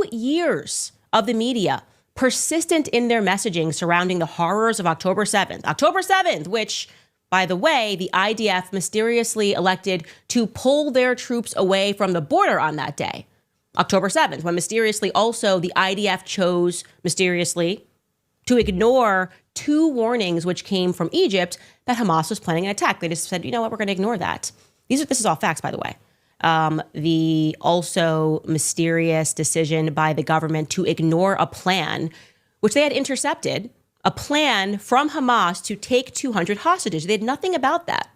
2 years of the media persistent in their messaging surrounding the horrors of October 7th. October 7th, which, by the way, the IDF mysteriously elected to pull their troops away from the border on that day. October 7th, when mysteriously also the IDF chose mysteriously to ignore 2 warnings which came from Egypt that Hamas was planning an attack. They just said, you know what, we're going to ignore that. This is all facts, by the way. The also mysterious decision by the government to ignore a plan, which they had intercepted, a plan from Hamas to take 200 hostages. They had nothing about that.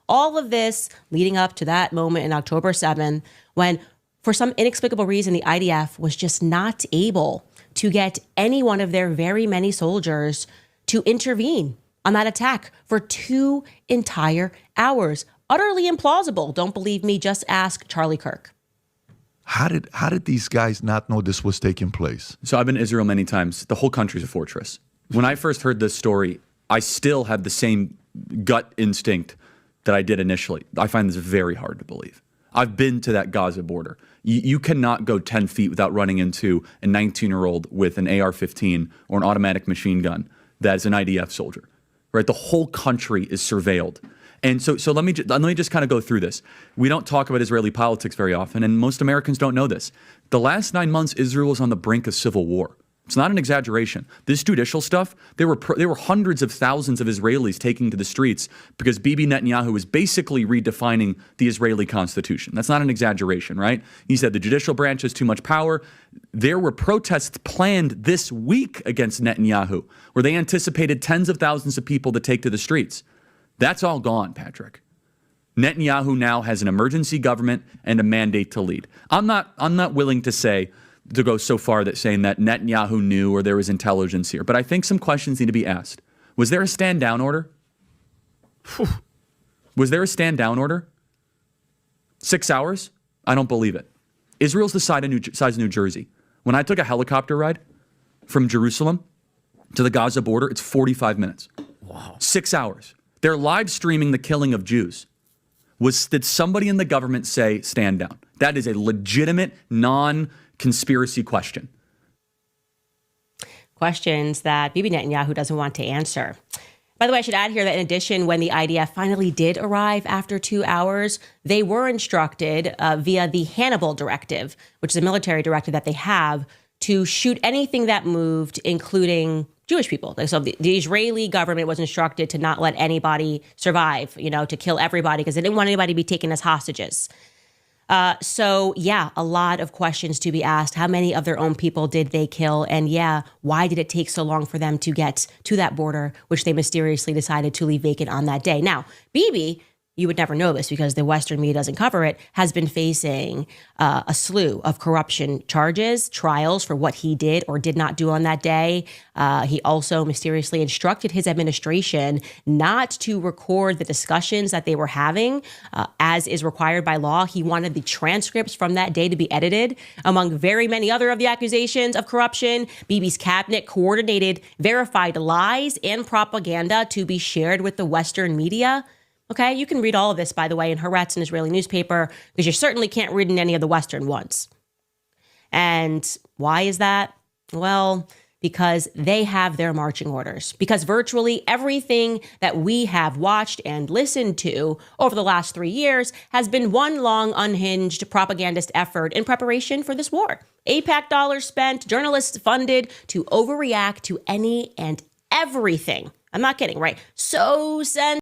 All of this leading up to that moment in October 7th, when for some inexplicable reason, the IDF was just not able to get any one of their very many soldiers to intervene on that attack for 2 entire hours. Utterly implausible. Don't believe me? Just ask Charlie Kirk. How did these guys not know this was taking place? So I've been to Israel many times. The whole country's a fortress. When I first heard this story, I still had the same gut instinct that I did initially. I find this very hard to believe. I've been to that Gaza border. You cannot go 10 feet without running into a 19-year-old with an AR-15 or an automatic machine gun that's an IDF soldier, right? The whole country is surveilled. And so let me just kind of go through this. We don't talk about Israeli politics very often, and most Americans don't know this. The last 9 months, Israel was on the brink of civil war. It's not an exaggeration. This judicial stuff, there were hundreds of thousands of Israelis taking to the streets because Bibi Netanyahu was basically redefining the Israeli constitution. That's not an exaggeration, right? He said the judicial branch has too much power. There were protests planned this week against Netanyahu, where they anticipated tens of thousands of people to take to the streets. That's all gone, Patrick. Netanyahu now has an emergency government and a mandate to lead. I'm not willing to go so far that saying that Netanyahu knew or there was intelligence here, but I think some questions need to be asked. Was there a stand down order? Was there a stand down order? 6 hours? I don't believe it. Israel's the size of New Jersey. When I took a helicopter ride from Jerusalem to the Gaza border, it's 45 minutes. Wow. 6 hours. They're live streaming the killing of Jews. Did somebody in the government say stand down? That is a legitimate non-conspiracy question. Questions that Bibi Netanyahu doesn't want to answer. By the way, I should add here that in addition, when the IDF finally did arrive after 2 hours, they were instructed via the Hannibal Directive, which is a military directive that they have, to shoot anything that moved, including Jewish people. So the Israeli government was instructed to not let anybody survive, to kill everybody because they didn't want anybody to be taken as hostages. So, a lot of questions to be asked. How many of their own people did they kill? And why did it take so long for them to get to that border, which they mysteriously decided to leave vacant on that day? Now, Bibi, you would never know this because the Western media doesn't cover it, has been facing a slew of corruption charges, trials for what he did or did not do on that day. He also mysteriously instructed his administration not to record the discussions that they were having, as is required by law. He wanted the transcripts from that day to be edited. Among very many other of the accusations of corruption, Bibi's cabinet coordinated verified lies and propaganda to be shared with the Western media. Okay, you can read all of this, by the way, in Haaretz, an Israeli newspaper, because you certainly can't read in any of the Western ones. And why is that? Well, because they have their marching orders. Because virtually everything that we have watched and listened to over the last 3 years has been one long, unhinged propagandist effort in preparation for this war. AIPAC dollars spent, journalists funded to overreact to any and everything. I'm not kidding, right? So sensitive.